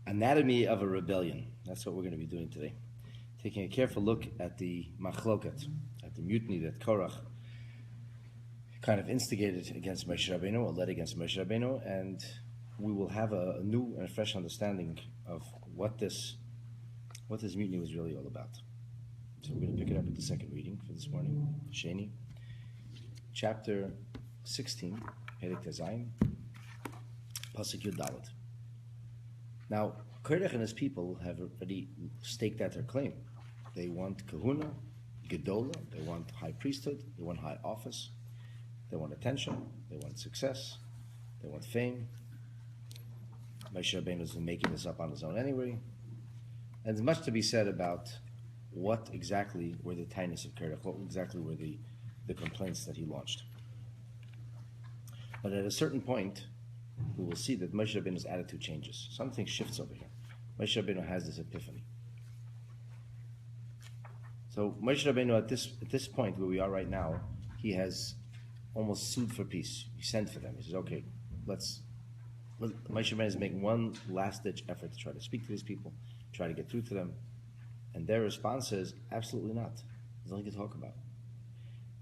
Anatomy of a rebellion. That's what we're going to be doing today. Taking a careful look at the machloket, at the mutiny that Korach kind of instigated against Moshe Rabbeinu, or led against Moshe Rabbeinu, and we will have a new and fresh understanding of what this mutiny was really all about. So we're going to pick it up with the second reading for this morning, Sheni, chapter 16, Perek Tezayin, Pasuk Yud Dalet. Now, Korach and his people have already staked out their claim. They want kahuna, gedola, they want high priesthood, they want high office, they want attention, they want success, they want fame. Moshe Rabbeinu has been making this up on his own anyway. And there's much to be said about what exactly were the tinus of Korach, what exactly were the complaints that he launched. But at a certain point, we will see that Moshe Rabbeinu's attitude changes. Something shifts over here. Moshe Rabbeinu has this epiphany. So Moshe Rabbeinu, at this point where we are right now, he has almost sued for peace. He sent for them. He says, okay, Moshe Rabbeinu is making one last-ditch effort to try to speak to these people, try to get through to them. And their response is, absolutely not. There's nothing to talk about.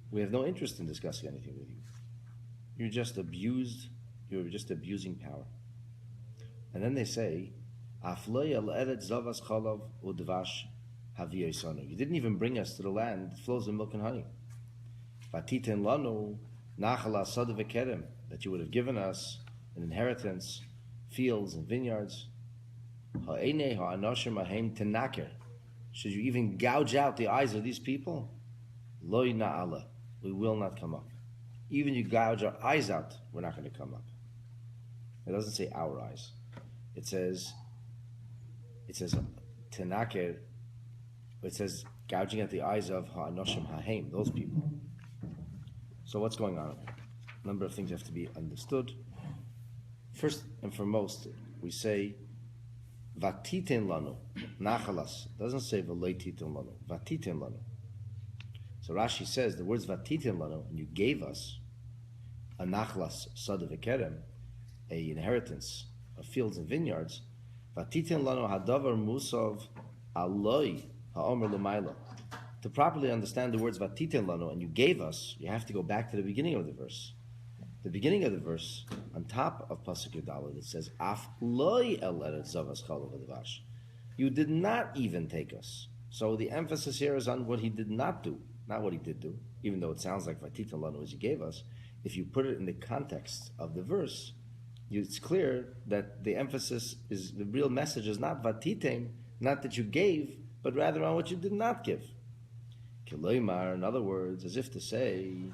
We have no interest in discussing anything with you. You're just abusing power. And then they say, you didn't even bring us to the land that flows with milk and honey. That you would have given us an inheritance, fields and vineyards. Should you even gouge out the eyes of these people? We will not come up. Even you gouge our eyes out, we're not going to come up. It doesn't say our eyes. It says tenaker. It says gouging at the eyes of ha'anoshim ha'heim, those people. So what's going on here? A number of things have to be understood. First and foremost, we say vatiten lanu nachalas. It doesn't say v'leititen lanu. Vatiten lanu. So Rashi says the words vatiten lanu, and you gave us a nachlas sada v'kerem, a inheritance of fields and vineyards. Vatiten lanu hadavar musav aloi ha'omer l'mayla. To properly understand the words vatiten lanu, and you gave us, you have to go back to the beginning of the verse. The beginning of the verse, on top of Pasuk Yudalad, it says, Af loi el eretz zavas chalav v'dvash. You did not even take us. So the emphasis here is on what he did not do, not what he did do, even though it sounds like vatiten lanu as you gave us. If you put it in the context of the verse, it's clear that the emphasis is, the real message is not vatiten, not that you gave, but rather on what you did not give. Kiloimar, in other words, as if to say,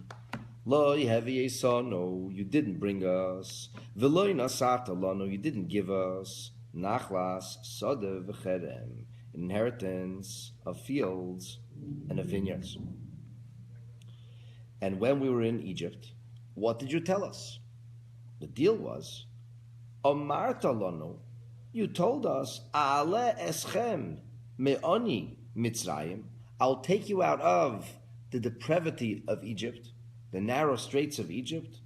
Loi hevi no, you didn't bring us. V'loi nasata lano, you didn't give us. Nachlas sada v'cherem, inheritance of fields and of vineyards. And when we were in Egypt, what did you tell us? The deal was, Omarta lano, you told us, Ale eschem me'oni Mitzrayim, I'll take you out of the depravity of Egypt, the narrow straits of Egypt,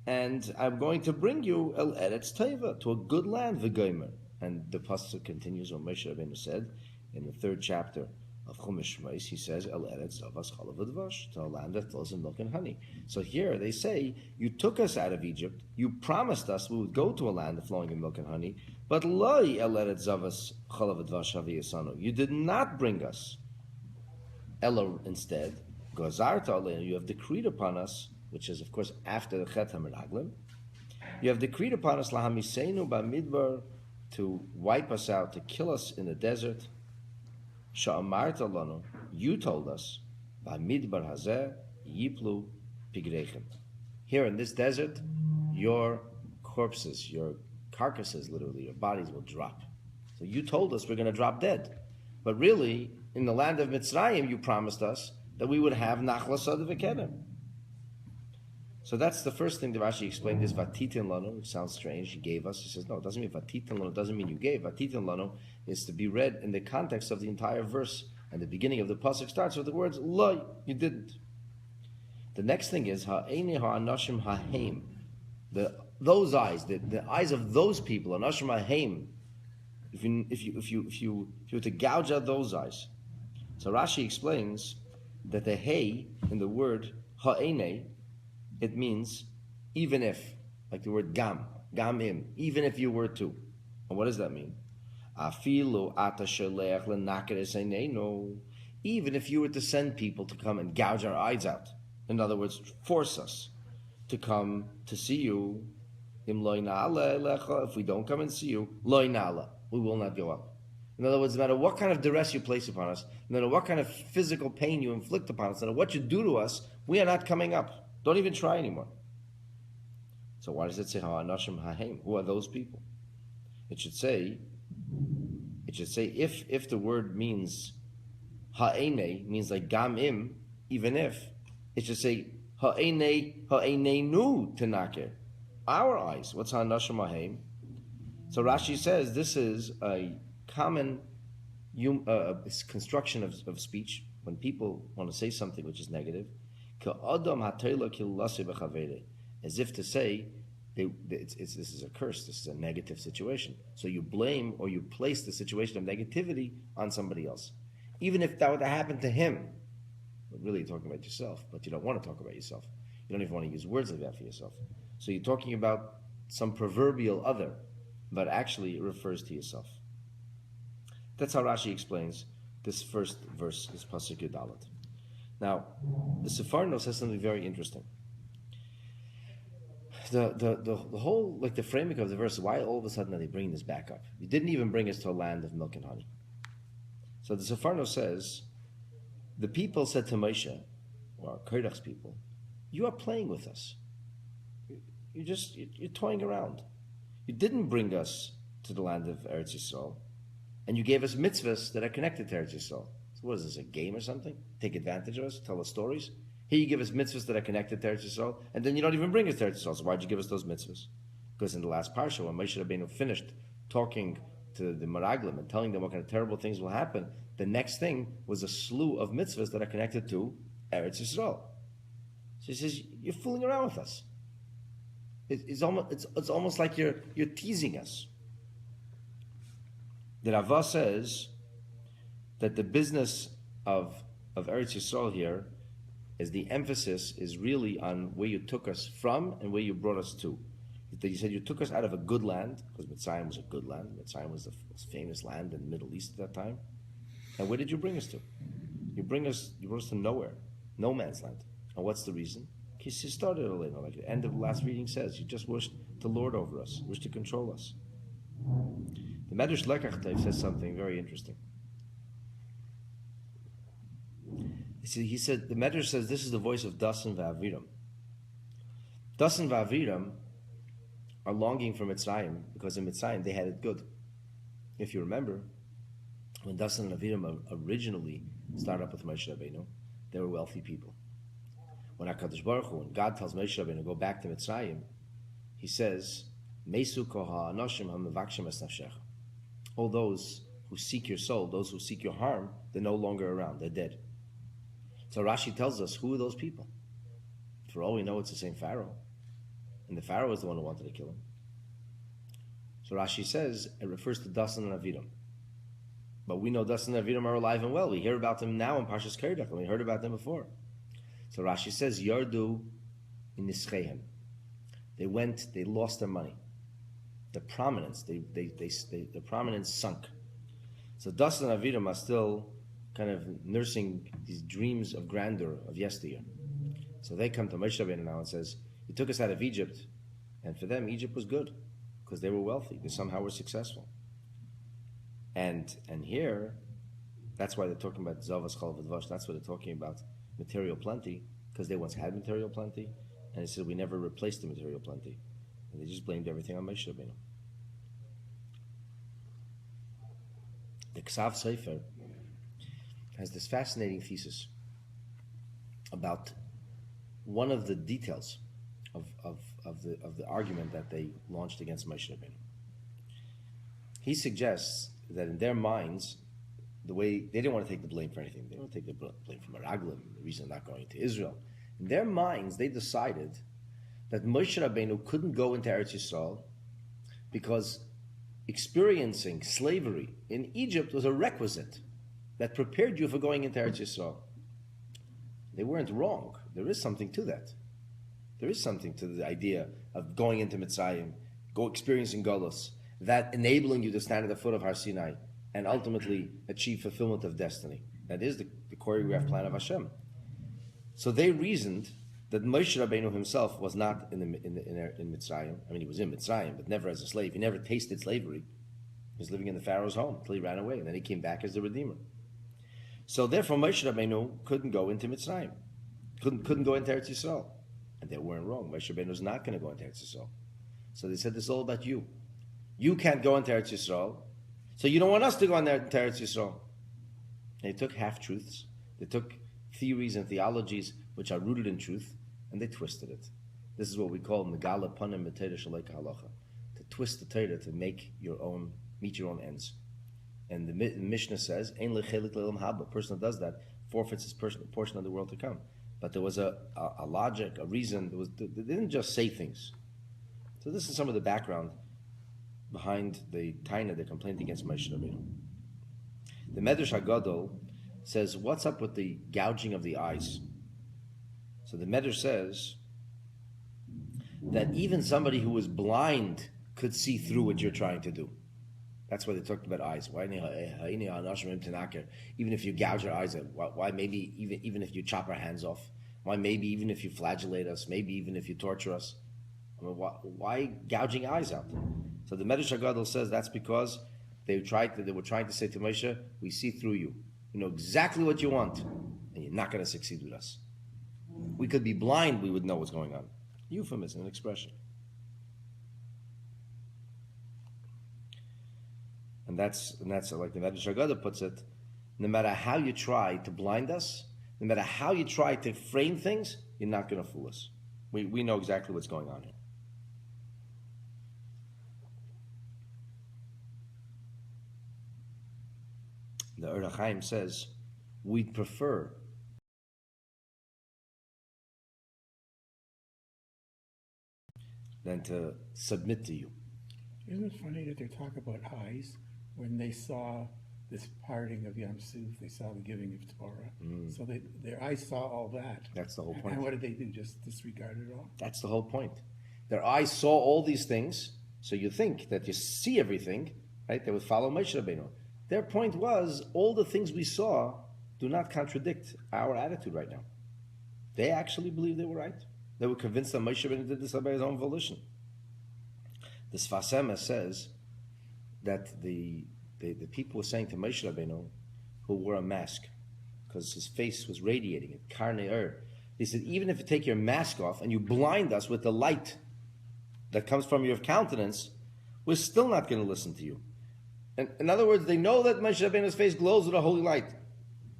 and I'm going to bring you El Eretz Teva, to a good land, V'gomer. And the pasuk continues, what Moshe Rabbeinu said in the 3rd chapter of Chumash Shmos. He says, El Eretz Zavas Chalav V'dvash, to a land that flows in milk and honey. So here they say, you took us out of Egypt, you promised us we would go to a land flowing in milk and honey, but Loi El Eretz Zavas Chalav V'dvash Haviyasanu, you did not bring us. Ella instead, Gozarta Aleinu, you have decreed upon us, which is of course after the Chet HaMeraglim, you have decreed upon us Lahamiseinu Bamidbar, to wipe us out, to kill us in the desert. Sha'amarta Lanu, you told us, Bamidbar Hazeh Yiplu Pigrechem. Here in this desert, your corpses, your carcasses, literally, your bodies will drop. So you told us we're going to drop dead. But really, in the land of Mitzrayim, you promised us that we would have Nachlas Sada V'Kedem. So that's the first thing that Rashi explained, is Vatitin Lanu. It sounds strange, he gave us. He says, no, it doesn't mean Vatitin Lanu, it doesn't mean you gave. Vatitin Lanu is to be read in the context of the entire verse. And the beginning of the pasuk starts with the words, Loi, you didn't. The next thing is, Ha'eni ha'anashim ha'heim. Those eyes, the eyes of those people, anashim ha'heim, If you were to gouge out those eyes, so Rashi explains that the hey in the word ha'ene, it means even if, like the word gam im, even if you were to. And what does that mean? Afilu ata shelech lenakeres einenu. Even if you were to send people to come and gouge our eyes out, in other words, force us to come to see you, im lo na'ale lecha, if we don't come and see you, lo na'ale, we will not go up. In other words, no matter what kind of duress you place upon us, no matter what kind of physical pain you inflict upon us, no matter what you do to us, we are not coming up. Don't even try anymore. So why does it say ha'anashim ha'hem? Who are those people? It should say if the word means ha'ene, means like gam im, even if, it should say ha'enenu tenakir, our eyes. What's ha'anashim ha'hem? So Rashi says this is a common construction of speech when people want to say something which is negative, as if to say this is a curse, this is a negative situation. So you blame or you place the situation of negativity on somebody else, even if that would have happened to him. But really, you're talking about yourself, but you don't want to talk about yourself. You don't even want to use words like that for yourself. So you're talking about some proverbial other, but actually it refers to yourself. That's how Rashi explains this first verse, this pasuk Yudalet. Now, the Sepharno says something very interesting. The whole, like the framing of the verse, why all of a sudden are they bringing this back up? You didn't even bring us to a land of milk and honey. So the Sepharno says, the people said to Moshe, or Korach's people, you are playing with us. You're toying around. You didn't bring us to the land of Eretz Yisrael, and you gave us mitzvahs that are connected to Eretz Yisrael. So what is this, a game or something? Take advantage of us, tell us stories? Here you give us mitzvahs that are connected to Eretz Yisrael, and then you don't even bring us to Eretz Yisrael. So why'd you give us those mitzvahs? Because in the last parsha, when Moshe Rabbeinu finished talking to the Meraglim and telling them what kind of terrible things will happen, the next thing was a slew of mitzvahs that are connected to Eretz Yisrael. So he says, you're fooling around with us. It's almost like you're teasing us. The Rava says that the business of Eretz Yisrael here is the emphasis is really on where you took us from and where you brought us to. That you said you took us out of a good land, because Mitzrayim was a good land. Mitzrayim was the famous land in the Middle East at that time. And where did you bring us to? You brought us to nowhere, no man's land. And what's the reason? Because you started a little, like the end of the last reading says, you just wished to lord over us, wished to control us. The Medrash Lekach says something very interesting. He said, the Medrash says this is the voice of Dasan V'Aviram. Dasan V'Aviram are longing for Mitzrayim because in Mitzrayim they had it good. If you remember, when Dasan and Aviram originally started up with Moshe Rabbeinu, they were wealthy people. When HaKadosh Baruch Hu, when God tells Moshe Rabbeinu to go back to Mitzrayim, he says, Mesu koha anoshim hamevakshim es nafshecha. All those who seek your soul, those who seek your harm, they're no longer around, they're dead. So Rashi tells us, who are those people? For all we know, it's the same Pharaoh. And the Pharaoh was the one who wanted to kill him. So Rashi says, it refers to Dasan and Aviram. But we know Dasan and Aviram are alive and well. We hear about them now in Parshas Korach, and we heard about them before. So Rashi says, Yardu in Nischeihem. They went, they lost their money. The prominence, the prominence sunk. So Dasan and Aviram are still kind of nursing these dreams of grandeur of yesteryear. So they come to Moshe Rabbeinu now and says, you took us out of Egypt, and for them, Egypt was good, because they were wealthy, they somehow were successful. And here, that's why they're talking about Zavas Chol V'Dvash, that's why they're talking about material plenty, because they once had material plenty, and they said, we never replaced the material plenty. And they just blamed everything on Moshe Rabbeinu. The Ksav Sefer has this fascinating thesis about one of the details of the argument that they launched against Moshe Rabbeinu. He suggests that in their minds, the way they didn't want to take the blame for anything, they didn't want to take the blame for Meraglim, the reason they're not going to Israel. In their minds, they decided that Moshe Rabbeinu couldn't go into Eretz Yisrael because experiencing slavery in Egypt was a requisite that prepared you for going into Eretz Yisrael. They weren't wrong. There is something to that. There is something to the idea of going into Mitzrayim, experiencing Golus, that enabling you to stand at the foot of Har Sinai and ultimately achieve fulfillment of destiny. That is the choreographed plan of Hashem. So they reasoned that Moshe Rabbeinu himself was not in Mitzrayim. I mean, he was in Mitzrayim, but never as a slave. He never tasted slavery. He was living in the Pharaoh's home until he ran away, and then he came back as the Redeemer. So therefore, Moshe Rabbeinu couldn't go into Mitzrayim, couldn't go into Eretz Yisrael. And they weren't wrong. Moshe Rabbeinu was not going to go into Eretz Yisrael. So they said, this is all about you. You can't go into Eretz Yisrael, so you don't want us to go into Eretz Yisrael. And they took half-truths. They took theories and theologies which are rooted in truth, and they twisted it. This is what we call Megala Panim B'Torah Shalei Halacha, to twist the Torah to meet your own ends. And the Mishnah says, Ein lechelik le'olam haba. A person that does that forfeits his portion of the world to come. But there was a logic, a reason. They didn't just say things. So this is some of the background behind the Taina, the complaint against Moshe Rabbeinu. The Medrash HaGadol says, what's up with the gouging of the eyes? So the Medrash says that even somebody who was blind could see through what you're trying to do. That's why they talked about eyes. Why, even if you gouge our eyes, why maybe even if you chop our hands off? Why maybe even if you flagellate us? Maybe even if you torture us? I mean, why gouging eyes out? So the Medrash HaGadol says that's because they were trying to say to Moshe, we see through you. We know exactly what you want, and you're not going to succeed with us. We could be blind, we would know what's going on. Euphemism, an expression. And that's like the Medrash HaGadol puts it, no matter how you try to blind us, no matter how you try to frame things, you're not going to fool us. We know exactly what's going on here. The Ur HaChaim says, we'd prefer than to submit to you. Isn't it funny that they talk about eyes when they saw this parting of Yam Suf, they saw the giving of Torah. So their eyes saw all that. That's the whole point. And what did they do? Just disregard it all? That's the whole point. Their eyes saw all these things, so you think that you see everything, right? They would follow Moshe Rabbeinu. Their point was, all the things we saw do not contradict our attitude right now. They actually believed they were right. They were convinced that Moshe Rabbeinu did this by his own volition. The Sfas Emes says that the people were saying to Moshe Rabbeinu, who wore a mask, because his face was radiating it, karnei ur. They said, even if you take your mask off and you blind us with the light that comes from your countenance, we're still not going to listen to you. And in other words, they know that Moshe Rabbeinu's face glows with a holy light.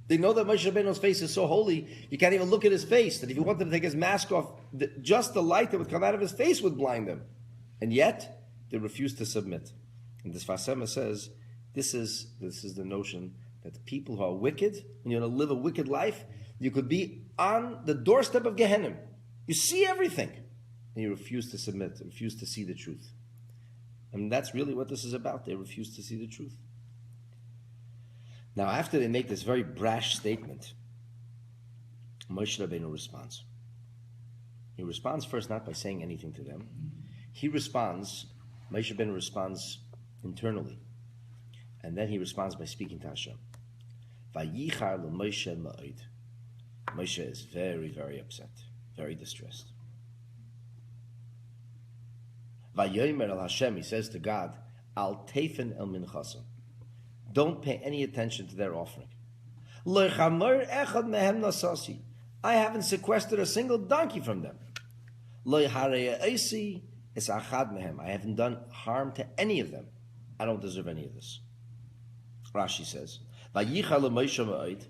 They know that Moshe Rabbeinu's face is so holy, you can't even look at his face, that if you wanted to take his mask off, just the light that would come out of his face would blind them. And yet, they refused to submit. And this Sfas Emes says, this is the notion that the people who are wicked, when you're going to live a wicked life, you could be on the doorstep of Gehenna. You see everything, and you refuse to submit, refuse to see the truth. And that's really what this is about. They refuse to see the truth. Now, after they make this very brash statement, Moshe Rabbeinu responds. He responds first not by saying anything to them. Moshe Rabbeinu responds internally. And then he responds by speaking to Hashem. Vayichar l'Moshe ma'od. Moshe is very, very upset, very distressed. Vayomer el Hashem, he says to God, Al teifen el minchasam. Don't pay any attention to their offering. Lo chamor echad mehem nasasi. I haven't sequestered a single donkey from them. Lo harei eisi es achad mehem. I haven't done harm to any of them. I don't deserve any of this. Rashi says, Vayichar l'Moshe ma'od.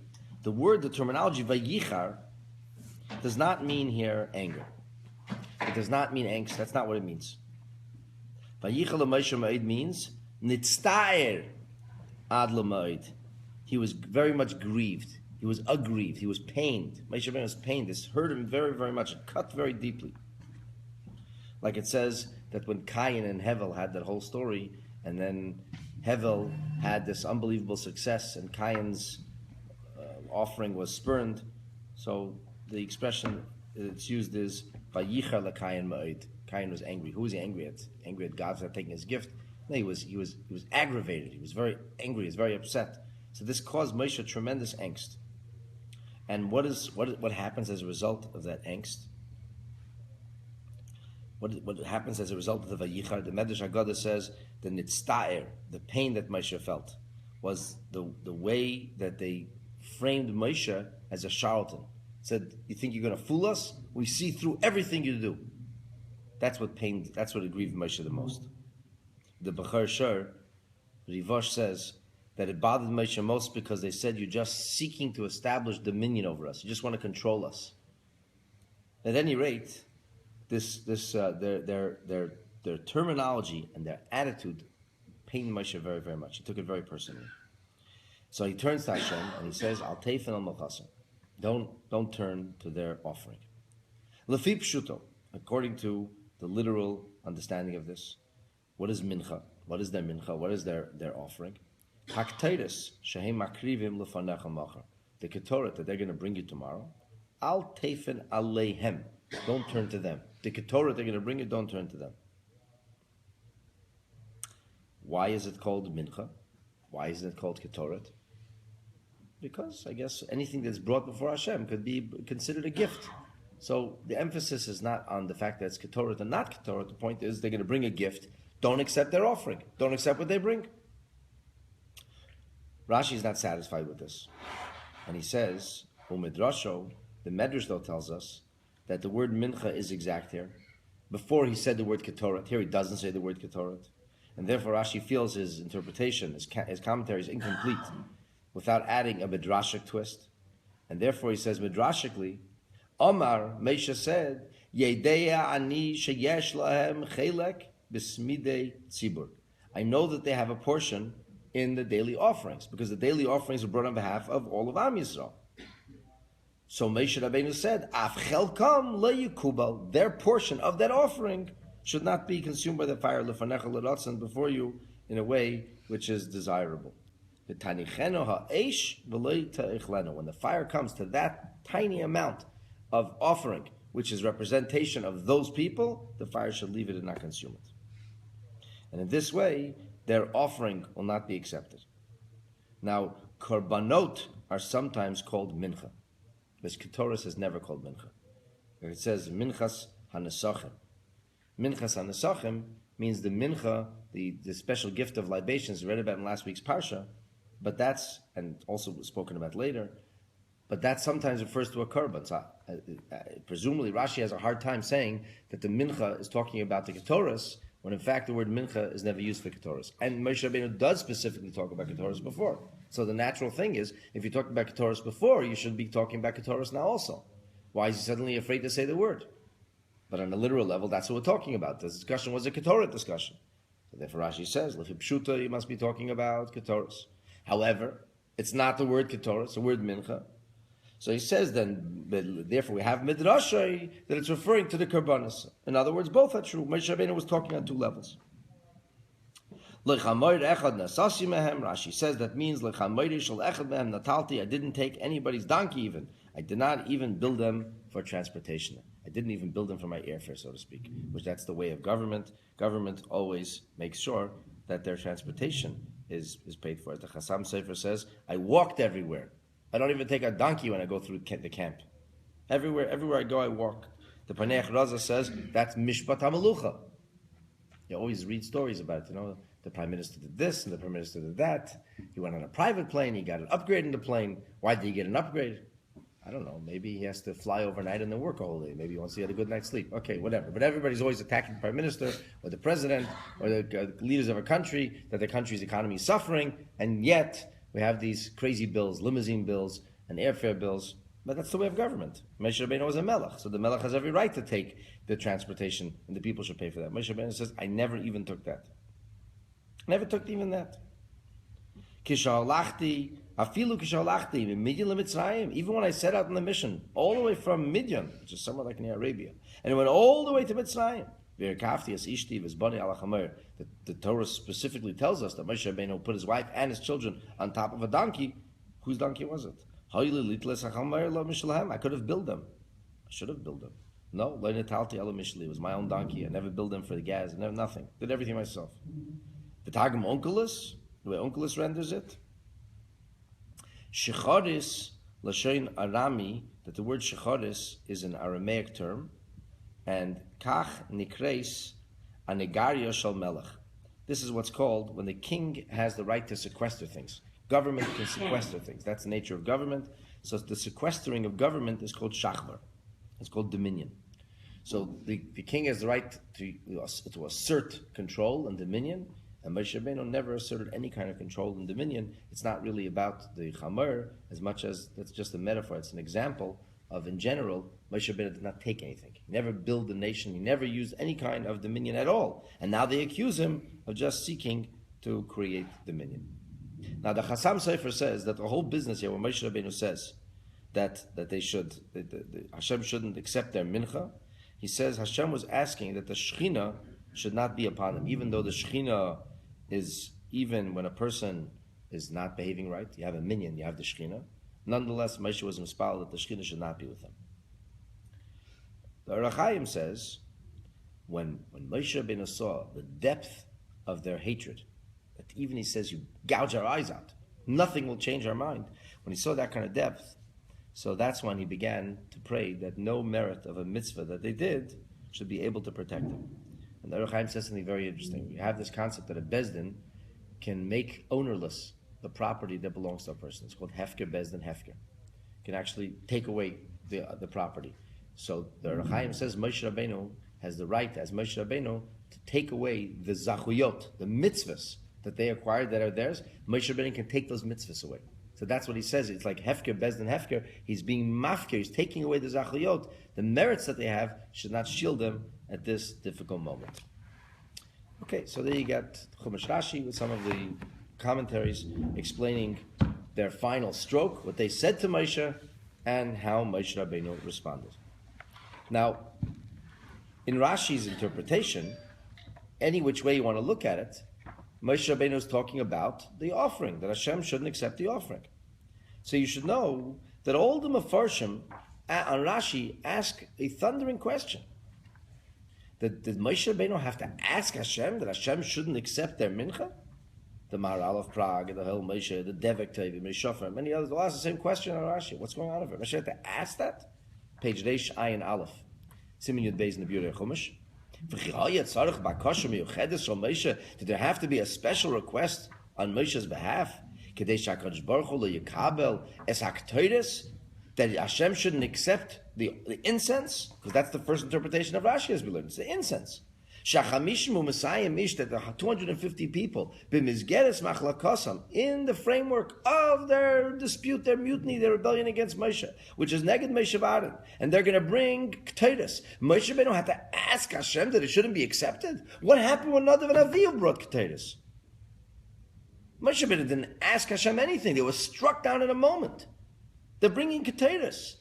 The terminology vayichar does not mean here anger. It does not mean angst. That's not what it means. Vayichar l'Moshe ma'od means nitztaer ad l'ma'od. He was very much grieved. He was aggrieved. He was pained. Moshe Rabbeinu was pained. This hurt him very, very much. It cut very deeply. Like it says that when Cain and Hevel had that whole story, and then Hevel had this unbelievable success, and Cain's offering was spurned. So the expression that's used is "Vayichar leKain ma'od." Cain was angry. Who was he angry at? Angry at God for not taking his gift? No, he was aggravated. He was very angry. He was very upset. So this caused Moshe tremendous angst. And what happens as a result of that angst? What happens as a result of the Vayichar? The Medrash Haggadah says the nitzta'er, the pain that Moshe felt, was the way that they framed Moshe as a charlatan. Said, "You think you're going to fool us? We see through everything you do." That's what pained. That's what grieved Moshe the most. The Bechor Shor, Rivosh says that it bothered Moshe most because they said, "You're just seeking to establish dominion over us. You just want to control us." At any rate, their terminology and their attitude pained Moshe very, very much. He took it very personally. So he turns to Hashem and he says, "Al teifen al malchasim." Don't turn to their offering. Lefi pshuto, according to the literal understanding of this, what is mincha? What is their mincha? What is their offering? Hakteris shehem makrivim lefanecha machar. The ketoret that they're going to bring you tomorrow. Al teifen aleihem. Don't turn to them. The ketoret they're going to bring you, don't turn to them. Why is it called mincha? Why isn't it called ketoret? Because I guess anything that's brought before Hashem could be considered a gift. So the emphasis is not on the fact that it's ketoret or not ketoret. The point is they're going to bring a gift. Don't accept their offering. Don't accept what they bring. Rashi is not satisfied with this. And he says, Umidrasho, the Medrash though tells us that the word mincha is exact here. Before he said the word ketoret. Here he doesn't say the word ketoret. And therefore Rashi feels his interpretation, his commentary is incomplete without adding a midrashic twist. And therefore he says midrashically, Omar, Moshe said, Yedeya ani sheyesh lahem chelek b'smidei tzibur. I know that they have a portion in the daily offerings, because the daily offerings are brought on behalf of all of Am Yisrael. So Moshe Rabbeinu said, Af chelkam leyikubal, their portion of that offering should not be consumed by the fire lefanecha l'ratzon, before you, in a way which is desirable. When the fire comes to that tiny amount of offering, which is representation of those people, the fire should leave it and not consume it. And in this way, their offering will not be accepted. Now, korbanot are sometimes called mincha. This Ketoris is never called mincha. It says minchas hanesachim. Minchas hanesachim means the mincha, the special gift of libations read about in last week's parsha, but that's, and also spoken about later, but that sometimes refers to a korban. So, presumably Rashi has a hard time saying that the mincha is talking about the Ketoris, when in fact the word mincha is never used for Ketoris. And Moshe Rabbeinu does specifically talk about Ketoris before. So the natural thing is, if you talked about Ketoris before, you should be talking about Ketoris now also. Why is he suddenly afraid to say the word? But on a literal level, that's what we're talking about. This discussion was a Ketoret discussion. So therefore Rashi says, Lefi pshuta, you must be talking about Ketoris. However, it's not the word Ketoris, it's the word mincha. So he says then, therefore we have midrashay that it's referring to the karbanis. In other words, both are true. Moshe Rabbeinu was talking on two levels. Rashi says that means I didn't take anybody's donkey even. I did not even build them for transportation. I didn't even build them for my airfare, so to speak, which that's the way of government. Government always makes sure that their transportation is paid for. The Chassam Sefer says, I walked everywhere. I don't even take a donkey when I go through the camp. Everywhere I go, I walk. The Panei Raza says, that's Mishpat HaMelucha. You always read stories about it, the Prime Minister did this and the Prime Minister did that. He went on a private plane, he got an upgrade in the plane. Why did he get an upgrade? I don't know, maybe he has to fly overnight and then work a whole day. Maybe he wants to get a good night's sleep. Okay, whatever. But everybody's always attacking the Prime Minister or the President or the leaders of a country, that the country's economy is suffering, and yet we have these crazy bills, limousine bills and airfare bills. But that's the way of government. Moshe Rabbeinu was a melech, so the melech has every right to take the transportation, and the people should pay for that. Moshe Rabbeinu says, I never even took that. Never took even that. Even when I set out on the mission, all the way from Midian, which is somewhere like near Arabia, and it went all the way to Mitzrayim, The Torah specifically tells us that Moshe Rabbeinu put his wife and his children on top of a donkey. Whose donkey was it? I could have built them. I should have built them. No, it was my own donkey. I never built them for the gas. I never nothing. Did everything myself. The Targum Onkelos, the way Onkelos renders it, Shecharis Lashain Arami, that the word Shecharis is an Aramaic term, and Kach Nikreis Anegaria Shal Melech. This is what's called when the king has the right to sequester things. Government can sequester things. That's the nature of government. So the sequestering of government is called Shachvar. It's called dominion. So the king has the right to assert control and dominion, and Moshe Rabbeinu never asserted any kind of control and dominion. It's not really about the Chamer as much as that's just a metaphor. It's an example of, in general, Moshe Rabbeinu did not take anything. He never built a nation. He never used any kind of dominion at all. And now they accuse him of just seeking to create dominion. Now the Chassam Sofer says that the whole business here, when Moshe Rabbeinu says that Hashem shouldn't accept their mincha, he says Hashem was asking that the Shechina should not be upon them, even though the Shechina is, even when a person is not behaving right, you have a minion, you have the Shechina. Nonetheless, Moshe was mispal that the Shechina should not be with him. The Arachayim says, when Moshe Rabbeinu saw the depth of their hatred, that even he says, you gouge our eyes out, nothing will change our mind. When he saw that kind of depth, so that's when he began to pray that no merit of a mitzvah that they did should be able to protect them. And the Arachayim says something very interesting. You have this concept that a bezdin can make ownerless the property that belongs to a person. It's called hefker bezdin hefker. Can actually take away the property. So the Arachayim says Moshe Rabbeinu has the right, as Moshe Rabbeinu, to take away the zachuyot, the mitzvahs that they acquired that are theirs. Moshe Rabbeinu can take those mitzvahs away. So that's what he says. It's like hefker bezdin hefker. He's being mafker. He's taking away the zachuyot. The merits that they have should not shield them at this difficult moment. Okay, so there you got Chumash Rashi with some of the commentaries explaining their final stroke, what they said to Moshe, and how Moshe Rabbeinu responded. Now, in Rashi's interpretation, any which way you want to look at it, Moshe Rabbeinu is talking about the offering, that Hashem shouldn't accept the offering. So you should know that all the Mefarshim on Rashi ask a thundering question. Did Moshe Rabbeinu have to ask Hashem that Hashem shouldn't accept their mincha? The Maharal of Prague, the Hel Moshe, the Devek Tevi, Meshofar, many others will ask the same question on Rashi. What's going on over? Moshe had to ask that? Page Reish Ayin Aleph. Simin Yud Beis in the Biurei Chumash. Did there have to be a special request on Moshe's behalf? That Hashem shouldn't accept the incense? Because that's the first interpretation of Rashi as we learned. It's the incense. That the 250 people, in the framework of their dispute, their mutiny, their rebellion against Moshe, which is Neged Moshe Varim, and they're going to bring Ketores. Moshe Rabbeinu had to ask Hashem that it shouldn't be accepted. What happened when Nadav and Avihu brought Ketores? Moshe Rabbeinu didn't ask Hashem anything. They were struck down in a moment. They're bringing Ketores.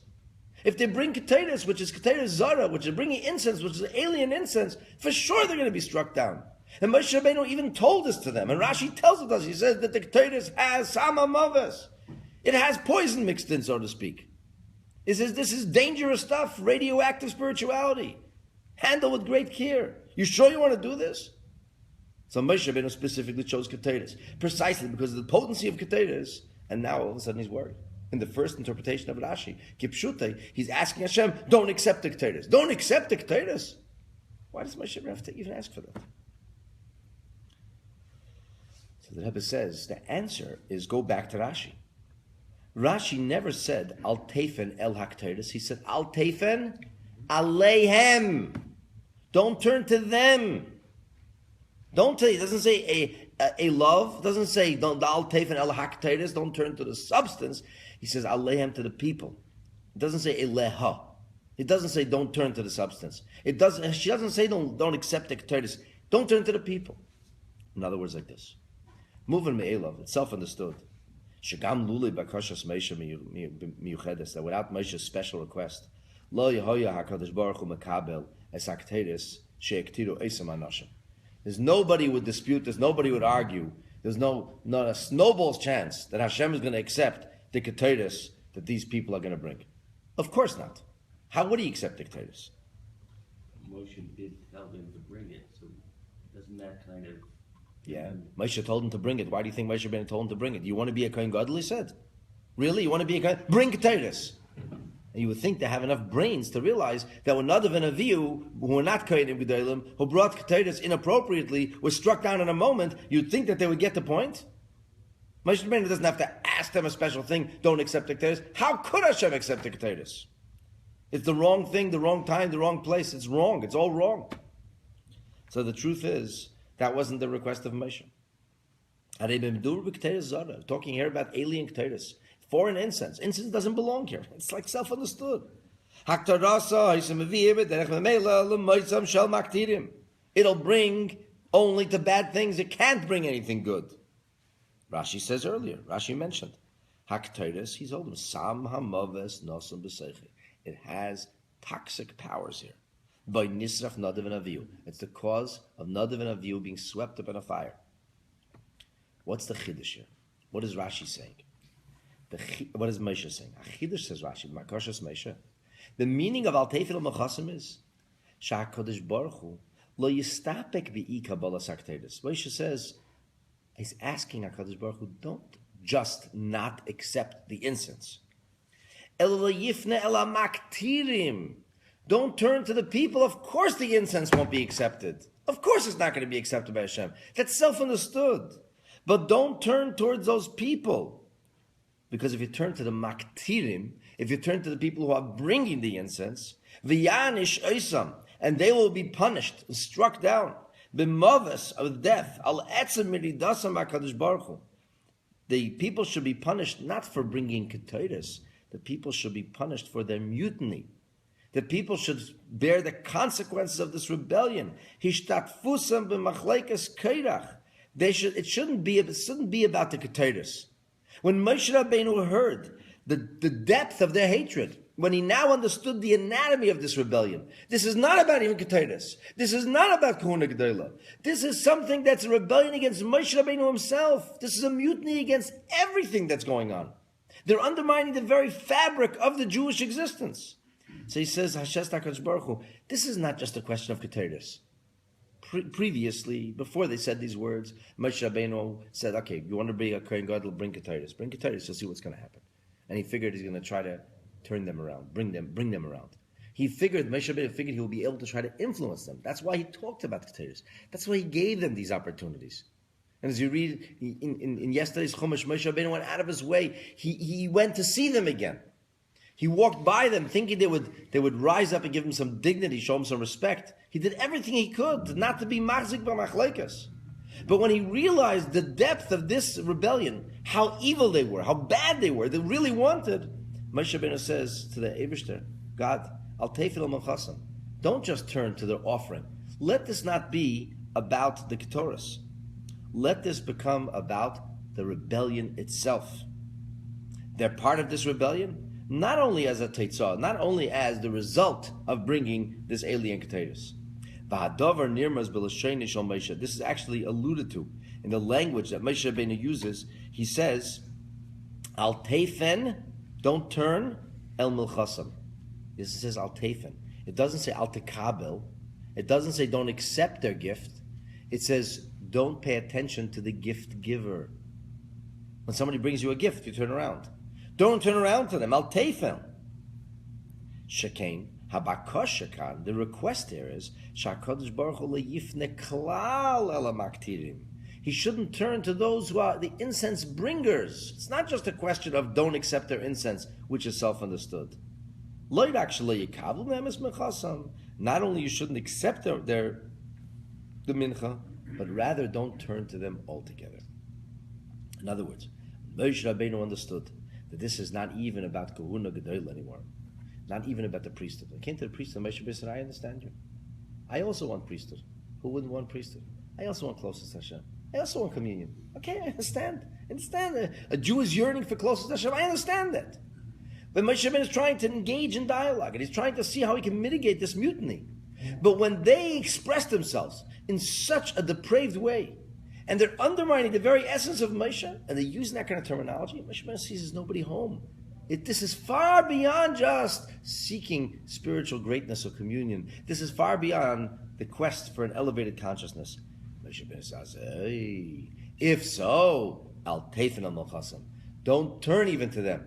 If they bring Ketores, which is Ketores Zara, which is bringing incense, which is alien incense, for sure they're going to be struck down. And Moshe Rabbeinu even told this to them. And Rashi tells it us. He says that the Ketores has Sama Mavas. It has poison mixed in, so to speak. He says this is dangerous stuff, radioactive spirituality. Handle with great care. You sure you want to do this? So Moshe Rabbeinu specifically chose Ketores, precisely because of the potency of Ketores. And now all of a sudden he's worried. In the first interpretation of Rashi, Kipshute, he's asking Hashem, don't accept the Ketores. Don't accept the Ketores. Why does Moshe have to even ask for that? So the Rebbe says, the answer is go back to Rashi. Rashi never said, Al Teifen El HaKetores. He said, Al Teifen Aleihem. Don't turn to them. Don't tell you, it doesn't say a love, doesn't say don't Al Teifen El HaKetores, don't turn to the substance. He says, Alehem to the people. It doesn't say Eleha. It doesn't say don't turn to the substance. She doesn't say don't accept the Ketores. Don't turn to the people. In other words, like this. Moving Me'elav, it's self-understood. Shagam Luli Bakashas Moshe Miyuchedes, that without Moshe's special request, Lo Yehoya HaKadosh Baruch Hu Mekabel Es HaKetores she'ektiru eisam anashim. There's nobody would dispute, there's nobody would argue, there's not a snowball's chance that Hashem is going to accept the ketores that these people are going to bring. Of course not. How would he accept the ketores? Moshe did tell him to bring it, so doesn't that kind of... Yeah, Moshe told him to bring it. Why do you think Moshe Rabbeinu told him to bring it? You want to be a Kohen Gadol, he said. Really? You want to be a Kohen? Bring ketores. And you would think they have enough brains to realize that when Nadav and Avihu, who were not Kohenim Gedolim, who brought ketores inappropriately, were struck down in a moment, you'd think that they would get the point. Moshe Rabbeinu doesn't have to ask them a special thing, don't accept the ketores. How could Hashem accept the ketores? It's the wrong thing, the wrong time, the wrong place. It's wrong. It's all wrong. So the truth is, that wasn't the request of Moshe. Talking here about alien ketores. Foreign incense. Incense doesn't belong here. It's like self-understood. It'll bring only to bad things. It can't bring anything good. Rashi says earlier. Rashi mentioned. He told him, it has toxic powers here. By Nisraf Nadav and Avihu. It's the cause of Nadav and Avihu being swept up in a fire. What's the chiddush here? What is Rashi saying? What is Moshe saying? Chiddush, says Rashi, Makashas Moshe. The meaning of Al Tefil Machasam is Sha'HaKadosh Baruch Hu lo yistapek bi'i kabbalas hakteres. Moshe says, he's asking HaKadosh Baruch Hu, don't just not accept the incense. Ela yifne ela maktirim. Don't turn to the people. Of course the incense won't be accepted. Of course it's not going to be accepted by Hashem. That's self-understood. But don't turn towards those people. Because if you turn to the maktirim, if you turn to the people who are bringing the incense, v'yanish oisam, and they will be punished, struck down, b'mavis of death, al etzem miridasam HaKadosh Baruch Hu. The people should be punished not for bringing ketores. The people should be punished for their mutiny. The people should bear the consequences of this rebellion. Hishtatfusam b'machleikas Korach. It shouldn't be about the ketores. When Moshe Rabbeinu heard the depth of their hatred, when he now understood the anatomy of this rebellion, this is not about even ketores. This is not about Kahuna Gedolah. This is something that's a rebellion against Moshe Rabbeinu himself. This is a mutiny against everything that's going on. They're undermining the very fabric of the Jewish existence. So he says, Hashem HaKadosh Baruch Hu, this is not just a question of ketores. Previously, before they said these words, Moshe Rabbeinu said, okay, you want to be a Kohen Gadol, bring ketores. Bring ketores, you'll see what's going to happen. And he figured he's going to try to turn them around, bring them around. Moshe Rabbeinu figured he will be able to try to influence them. That's why he talked about ketores. That's why he gave them these opportunities. And as you read in yesterday's Chumash, Moshe Rabbeinu went out of his way. He went to see them again. He walked by them thinking they would rise up and give him some dignity, show him some respect. He did everything he could not to be machzik b'machleikas. But when he realized the depth of this rebellion, how evil they were, how bad they were, they really wanted, Moshe Rabbeinu says to the Eibishter, God, al tefil machasam, don't just turn to their offering. Let this not be about the ketores. Let this become about the rebellion itself. They're part of this rebellion, not only as a teitzah, not only as the result of bringing this alien ketores. This is actually alluded to in the language that Moshe Rabbeinu uses. He says, Al teifen, don't turn, el milchasam. This says al teifen. It doesn't say al tekabel. It doesn't say don't accept their gift. It says don't pay attention to the gift giver. When somebody brings you a gift, you turn around. Don't turn around to them. Al teifen. Shekain. Habakoshakan, the request here is Shakadosh Baruch Hu yifne klal ela maktirim. He shouldn't turn to those who are the incense bringers. It's not just a question of don't accept their incense, which is self-understood. Not only you shouldn't accept the mincha, but rather don't turn to them altogether. In other words, Moshe Rabbeinu understood that this is not even about Kahuna Gedolah anymore. Not even about the priesthood. I came to the priesthood, Moshe Rabbeinu said, I understand you. I also want priesthood. Who wouldn't want priesthood? I also want closeness to Hashem. I also want communion. Okay, I understand. A Jew is yearning for closeness to Hashem. I understand that. But Moshe Rabbeinu is trying to engage in dialogue, and he's trying to see how he can mitigate this mutiny. But when they express themselves in such a depraved way, and they're undermining the very essence of Moshe, and they're using that kind of terminology, Moshe Rabbeinu sees there's nobody home. This is far beyond just seeking spiritual greatness or communion. This is far beyond the quest for an elevated consciousness. Moshe Rabbeinu says, hey, if so, al tefen al malchasam. Don't turn even to them.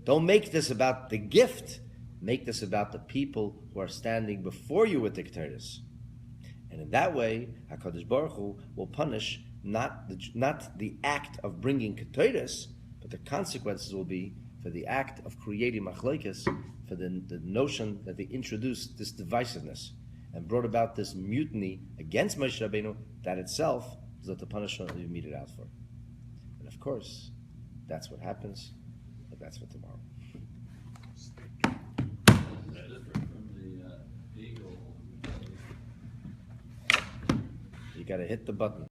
Don't make this about the gift. Make this about the people who are standing before you with the Ketores. And in that way, HaKadosh Baruch Hu will punish not the act of bringing Ketores, but the consequences will be for the act of creating machlokes, for the notion that they introduced this divisiveness and brought about this mutiny against Moshe Rabbeinu, that itself is what the punishment will be meted out for. And of course, that's what happens, and that's what tomorrow. You got to hit the button.